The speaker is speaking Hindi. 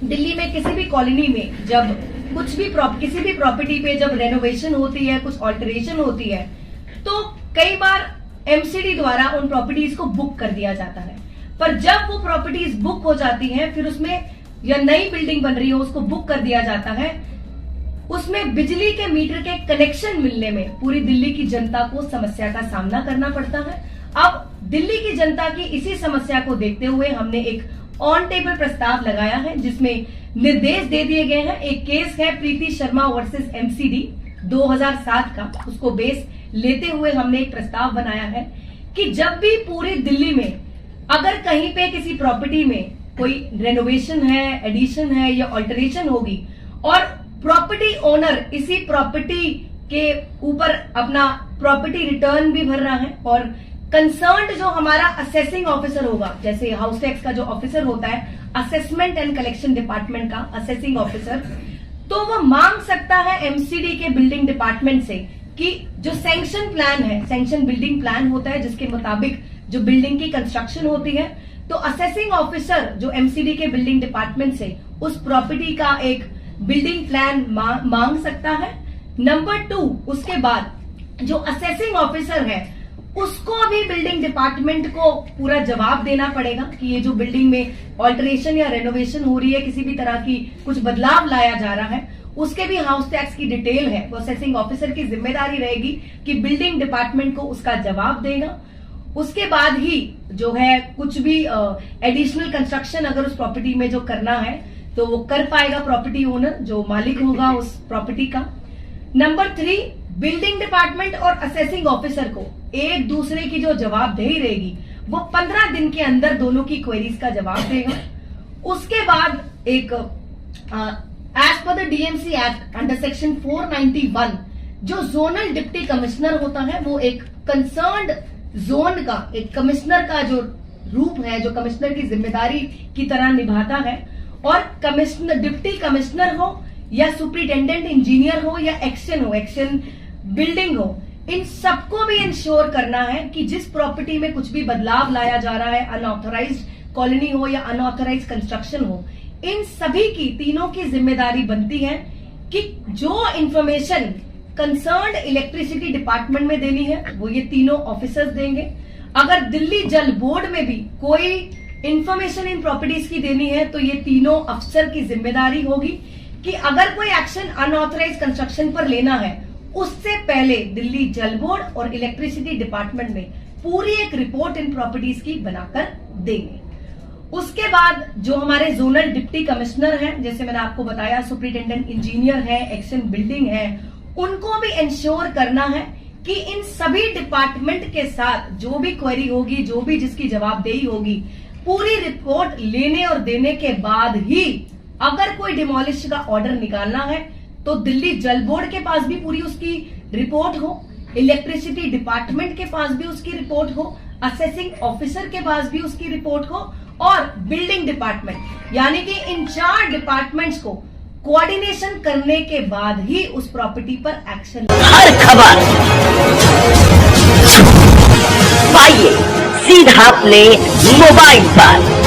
दिल्ली में किसी भी कॉलोनी में जब किसी भी प्रॉपर्टी पे जब रेनोवेशन होती है, कुछ ऑल्टरेशन होती है, तो कई बार एमसीडी द्वारा उन प्रॉपर्टीज को बुक कर दिया जाता है। पर जब वो प्रॉपर्टीज बुक हो जाती हैं, फिर उसमें या नई बिल्डिंग बन रही हो उसको बुक कर दिया जाता है, उसमें बिजली के मीटर के कनेक्शन मिलने में पूरी दिल्ली की जनता को समस्या का सामना करना पड़ता है। अब दिल्ली की जनता की इसी समस्या को देखते हुए हमने एक ऑन टेबल प्रस्ताव लगाया है, जिसमें निर्देश दे दिए गए हैं। एक केस है प्रीति शर्मा वर्सेस एमसीडी 2007 का, उसको बेस लेते हुए हमने एक प्रस्ताव बनाया है कि जब भी पूरी दिल्ली में अगर कहीं पे किसी प्रॉपर्टी में कोई रेनोवेशन है, एडिशन है या ऑल्टरेशन होगी और प्रॉपर्टी ओनर इसी प्रॉपर्टी के ऊपर अपना प्रॉपर्टी रिटर्न भी भर रहा है और कंसर्न्ड जो हमारा असेसिंग ऑफिसर होगा, जैसे हाउस टैक्स का जो ऑफिसर होता है, असेसमेंट एंड कलेक्शन डिपार्टमेंट का असेसिंग ऑफिसर, तो वो मांग सकता है एमसीडी के बिल्डिंग डिपार्टमेंट से कि जो सैंक्शन प्लान है, सैंक्शन बिल्डिंग प्लान होता है जिसके मुताबिक जो बिल्डिंग की कंस्ट्रक्शन होती है, तो असेसिंग ऑफिसर जो एमसीडी के बिल्डिंग डिपार्टमेंट से उस प्रॉपर्टी का एक बिल्डिंग प्लान मांग सकता है। नंबर 2, उसके बाद जो असेसिंग ऑफिसर है उसको भी बिल्डिंग डिपार्टमेंट को पूरा जवाब देना पड़ेगा कि ये जो बिल्डिंग में ऑल्टरेशन या रेनोवेशन हो रही है, किसी भी तरह की कुछ बदलाव लाया जा रहा है, उसके भी हाउस टैक्स की डिटेल है, वो असेसिंग ऑफिसर की जिम्मेदारी रहेगी कि बिल्डिंग डिपार्टमेंट को उसका जवाब देगा। उसके बाद ही जो है कुछ भी एडिशनल कंस्ट्रक्शन अगर उस प्रॉपर्टी में जो करना है तो वो कर पाएगा प्रॉपर्टी ओनर, जो मालिक होगा उस प्रॉपर्टी का। नंबर 3, बिल्डिंग डिपार्टमेंट और असेसिंग ऑफिसर को एक दूसरे की जो जवाबदेही रहेगी वो 15 दिन के अंदर दोनों की क्वेरीज का जवाब देगा। उसके बाद एक as per the DMC act under section 491 जो जोनल डिप्टी कमिश्नर होता है, वो एक कंसर्न्ड जोन का एक कमिश्नर का जो रूप है, जो कमिश्नर की जिम्मेदारी की तरह निभाता है, और कमिश्नर, डिप्टी कमिश्नर हो या सुपरिटेंडेंट इंजीनियर हो या एक्शन बिल्डिंग हो, इन सबको भी इंश्योर करना है कि जिस प्रॉपर्टी में कुछ भी बदलाव लाया जा रहा है, अनऑथराइज्ड कॉलोनी हो या अनऑथराइज्ड कंस्ट्रक्शन हो, इन सभी की, तीनों की जिम्मेदारी बनती है कि जो इंफॉर्मेशन कंसर्न्ड इलेक्ट्रिसिटी डिपार्टमेंट में देनी है वो ये तीनों ऑफिसर्स देंगे। अगर दिल्ली जल बोर्ड में भी कोई इंफॉर्मेशन इन प्रॉपर्टीज की देनी है तो ये तीनों अफसर की जिम्मेदारी होगी कि अगर कोई एक्शन अनऑथराइज्ड कंस्ट्रक्शन पर लेना है उससे पहले दिल्ली जल बोर्ड और इलेक्ट्रिसिटी डिपार्टमेंट में पूरी एक रिपोर्ट इन प्रॉपर्टीज की बनाकर देंगे। उसके बाद जो हमारे जोनल डिप्टी कमिश्नर हैं, जैसे मैंने आपको बताया, सुपरिटेंडेंट इंजीनियर है, एक्शन बिल्डिंग है, उनको भी इंश्योर करना है कि इन सभी डिपार्टमेंट के साथ जो भी क्वेरी होगी, जो भी जिसकी जवाबदेही होगी, पूरी रिपोर्ट लेने और देने के बाद ही अगर कोई डिमोलिश का ऑर्डर निकालना है तो दिल्ली जल बोर्ड के पास भी पूरी उसकी रिपोर्ट हो, इलेक्ट्रिसिटी डिपार्टमेंट के पास भी उसकी रिपोर्ट हो, असेसिंग ऑफिसर के पास भी उसकी रिपोर्ट हो, और बिल्डिंग डिपार्टमेंट, यानी कि इन 4 डिपार्टमेंट्स को कोऑर्डिनेशन करने के बाद ही उस प्रॉपर्टी पर एक्शन। हर खबर पाइए सीधा अपने मोबाइल पर।